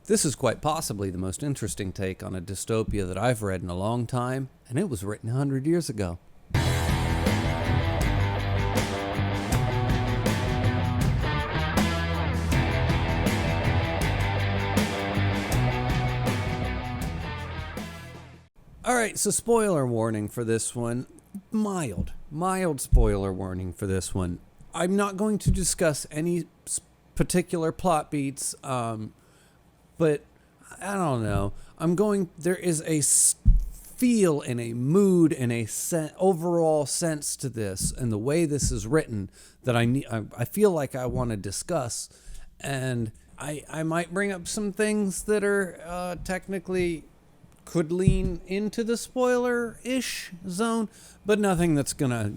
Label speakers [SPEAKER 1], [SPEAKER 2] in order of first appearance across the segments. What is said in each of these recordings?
[SPEAKER 1] This is quite possibly the most interesting take on a dystopia that I've read in a long time, and it was written 100 years ago. Alright, so spoiler warning for this one. Mild spoiler warning for this one. I'm not going to discuss any particular plot beats, but I don't know. There is a feel and a mood and a overall sense to this and the way this is written that I feel like I want to discuss. And I might bring up some things that are technically could lean into the spoiler-ish zone, but nothing that's gonna,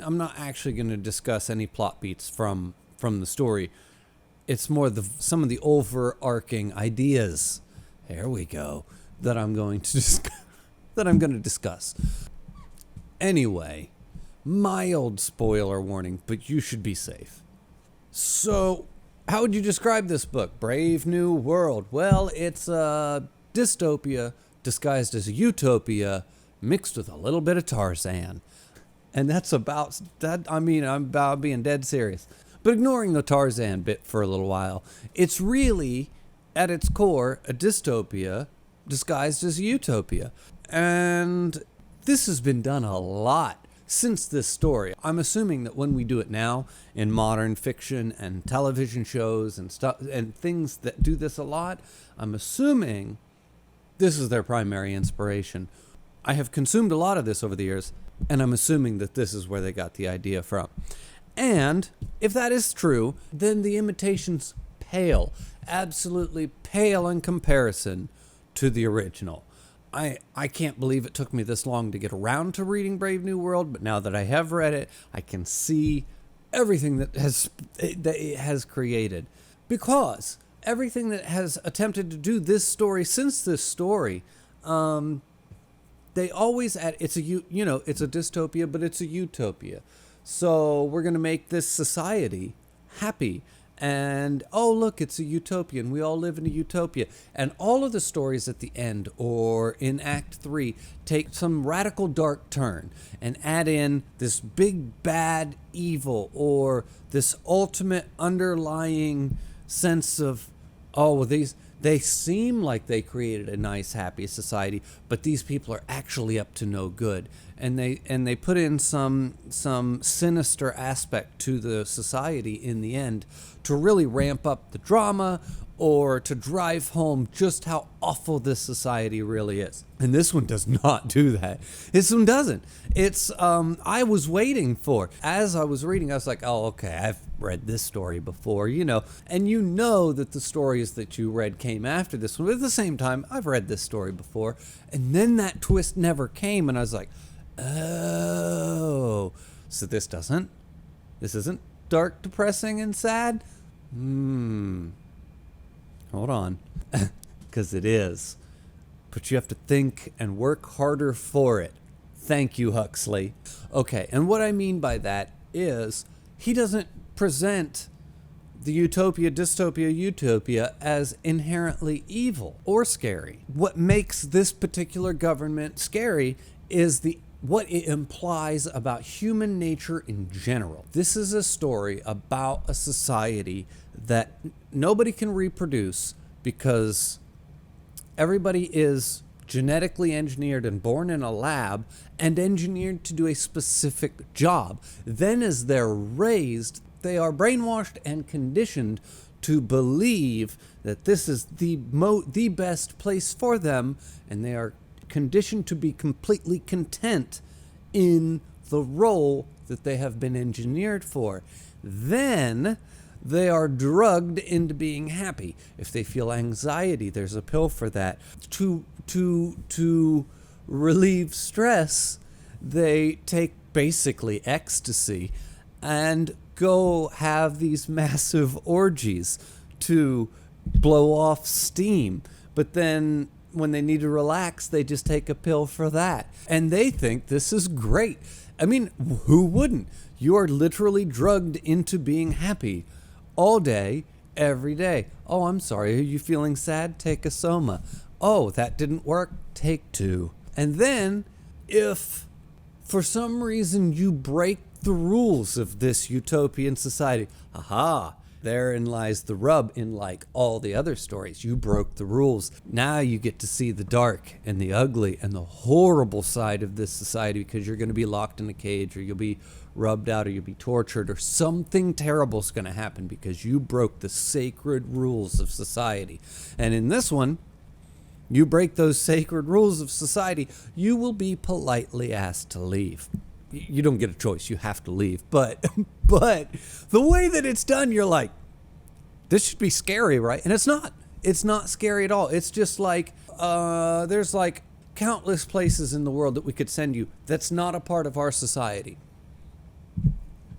[SPEAKER 1] I'm not actually gonna discuss any plot beats from the story. It's more some of the overarching ideas. There we go. That I'm going to discuss. Anyway, mild spoiler warning, but you should be safe. So, how would you describe this book? Brave New World. Well, it's a dystopia disguised as a utopia mixed with a little bit of Tarzan. And that's about that. I'm about being dead serious. But ignoring the Tarzan bit for a little while, it's really, at its core, a dystopia disguised as a utopia. And this has been done a lot since this story. I'm assuming that when we do it now in modern fiction and television shows and stuff and things that do this a lot, I'm assuming this is their primary inspiration. I have consumed a lot of this over the years, and I'm assuming that this is where they got the idea from. And if that is true, then the imitations pale, absolutely pale in comparison to the original. I can't believe it took me this long to get around to reading Brave New World, but now that I have read it, I can see everything that it has created. Because everything that has attempted to do this story since this story, they always it's a dystopia, but it's a utopia. So we're going to make this society happy. And, oh, look, it's a utopian. We all live in a utopia. And all of the stories at the end or in Act 3 take some radical dark turn and add in this big bad evil or this ultimate underlying sense of, oh, well, they seem like they created a nice, happy society, but these people are actually up to no good. And they put in some sinister aspect to the society in the end to really ramp up the drama or to drive home just how awful this society really is. And this one does not do that. This one doesn't. It's, I was waiting for, as I was reading, I was like, oh, okay, I've read this story before, and that the stories that you read came after this one. But at the same time, I've read this story before. And then that twist never came. And I was like, oh, so this isn't dark, depressing, and sad? Hold on, because it is. But you have to think and work harder for it. Thank you, Huxley. Okay, and what I mean by that is he doesn't present the utopia, dystopia, utopia as inherently evil or scary. What makes this particular government scary is what it implies about human nature in general. This is a story about a society that nobody can reproduce because everybody is genetically engineered and born in a lab and engineered to do a specific job. Then as they're raised, they are brainwashed and conditioned to believe that this is the best place for them, and they are conditioned to be completely content in the role that they have been engineered for. Then they are drugged into being happy. If they feel anxiety, there's a pill for that. To relieve stress, they take basically ecstasy and go have these massive orgies to blow off steam. But then when they need to relax, they just take a pill for that. And they think this is great. I mean, who wouldn't? You are literally drugged into being happy all day, every day. Oh, I'm sorry. Are you feeling sad? Take a soma. Oh, that didn't work. Take two. And then if for some reason you break the rules of this utopian society, therein lies the rub in like all the other stories. You broke the rules. Now you get to see the dark and the ugly and the horrible side of this society, because you're going to be locked in a cage, or you'll be rubbed out, or you'll be tortured, or something terrible is going to happen because you broke the sacred rules of society. And in this one, you break those sacred rules of society, you will be politely asked to leave. You don't get a choice. You have to leave. But the way that it's done, you're like, this should be scary, right? And it's not. It's not scary at all. It's just like, there's like countless places in the world that we could send you that's not a part of our society.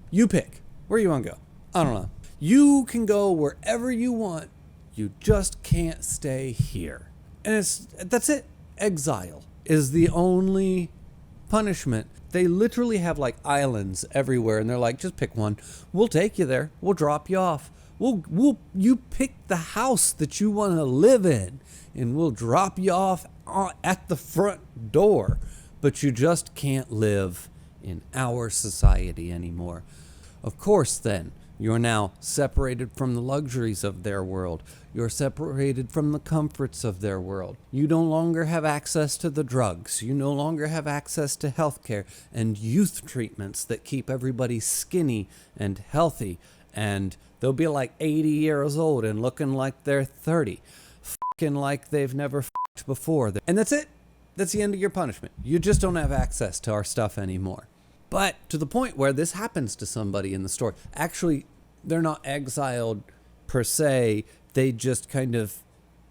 [SPEAKER 1] You pick. Where you want to go? I don't know. You can go wherever you want. You just can't stay here. And that's it. Exile is the only punishment. They literally have like islands everywhere, and they're like, just pick one. We'll take you there. We'll drop you off. You pick the house that you want to live in, and we'll drop you off at the front door. But you just can't live in our society anymore. Of course, then, you're now separated from the luxuries of their world. You're separated from the comforts of their world. You no longer have access to the drugs. You no longer have access to healthcare and youth treatments that keep everybody skinny and healthy. And they'll be like 80 years old and looking like they're 30. Fucking like they've never fucked before. And that's it. That's the end of your punishment. You just don't have access to our stuff anymore. But to the point where this happens to somebody in the story. Actually, they're not exiled per se. They just kind of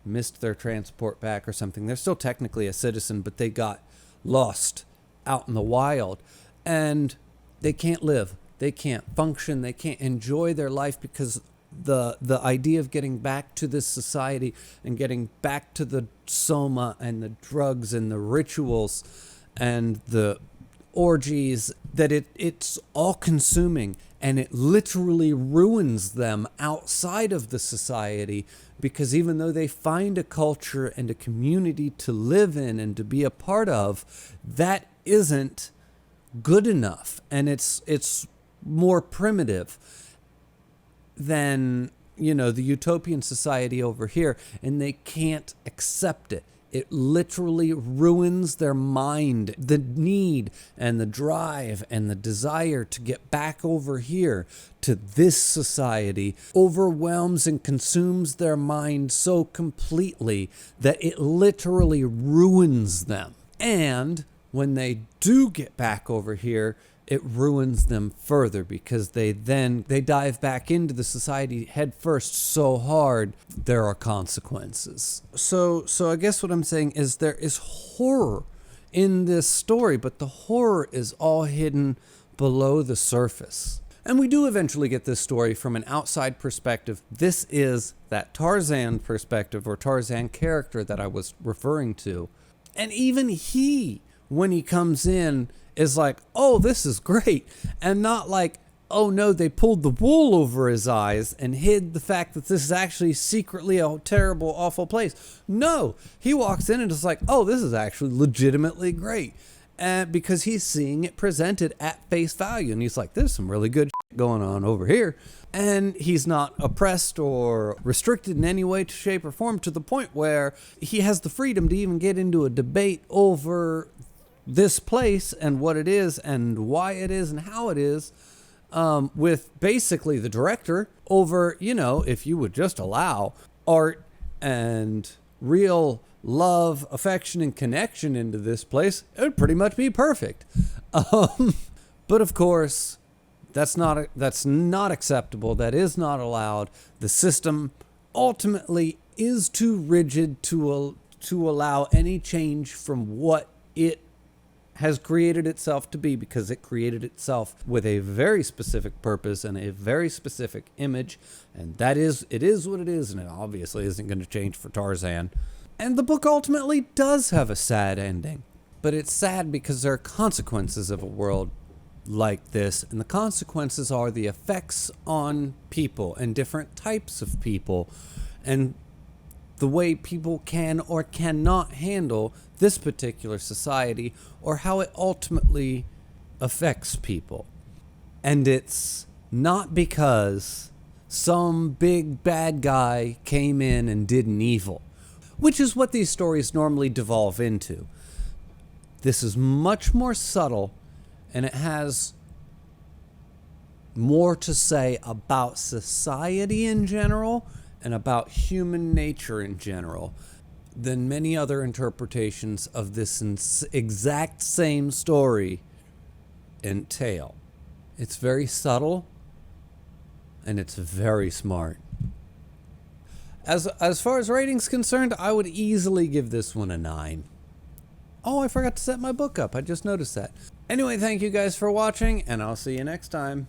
[SPEAKER 1] missed their transport back or something. They're still technically a citizen, but they got lost out in the wild. And they can't live. They can't function. They can't enjoy their life because the idea of getting back to this society and getting back to the soma and the drugs and the rituals and the orgies, that it's all consuming, and it literally ruins them outside of the society, because even though they find a culture and a community to live in and to be a part of, that isn't good enough, and it's more primitive than, the utopian society over here, and they can't accept it. It literally ruins their mind. The need and the drive and the desire to get back over here to this society overwhelms and consumes their mind so completely that it literally ruins them. And when they do get back over here, it ruins them further, because they dive back into the society head first so hard, there are consequences. So I guess what I'm saying is there is horror in this story, but the horror is all hidden below the surface. And we do eventually get this story from an outside perspective. This is that Tarzan perspective, or Tarzan character that I was referring to. And even he, when he comes in, is like, oh, this is great. And not like, oh no, they pulled the wool over his eyes and hid the fact that this is actually secretly a terrible, awful place. No, he walks in and is like, oh, this is actually legitimately great. And because he's seeing it presented at face value. And he's like, there's some really good shit going on over here. And he's not oppressed or restricted in any way, shape, or form, to the point where he has the freedom to even get into a debate over this place and what it is and why it is and how it is, with basically the director over, if you would just allow art and real love, affection, and connection into this place, it would pretty much be perfect. But of course, that's not acceptable. That is not allowed. The system ultimately is too rigid to allow any change from what it has created itself to be, because it created itself with a very specific purpose and a very specific image, and it is what it is, and it obviously isn't going to change for Tarzan. And the book ultimately does have a sad ending, but it's sad because there are consequences of a world like this, and the consequences are the effects on people and different types of people, and the way people can or cannot handle this particular society, or how it ultimately affects people. And it's not because some big bad guy came in and did an evil, which is what these stories normally devolve into. This is much more subtle, and it has more to say about society in general and about human nature in general than many other interpretations of this exact same story entail. It's very subtle, and it's very smart. As far as rating's concerned, I would easily give this one a 9. Oh, I forgot to set my book up. I just noticed that. Anyway, thank you guys for watching, and I'll see you next time.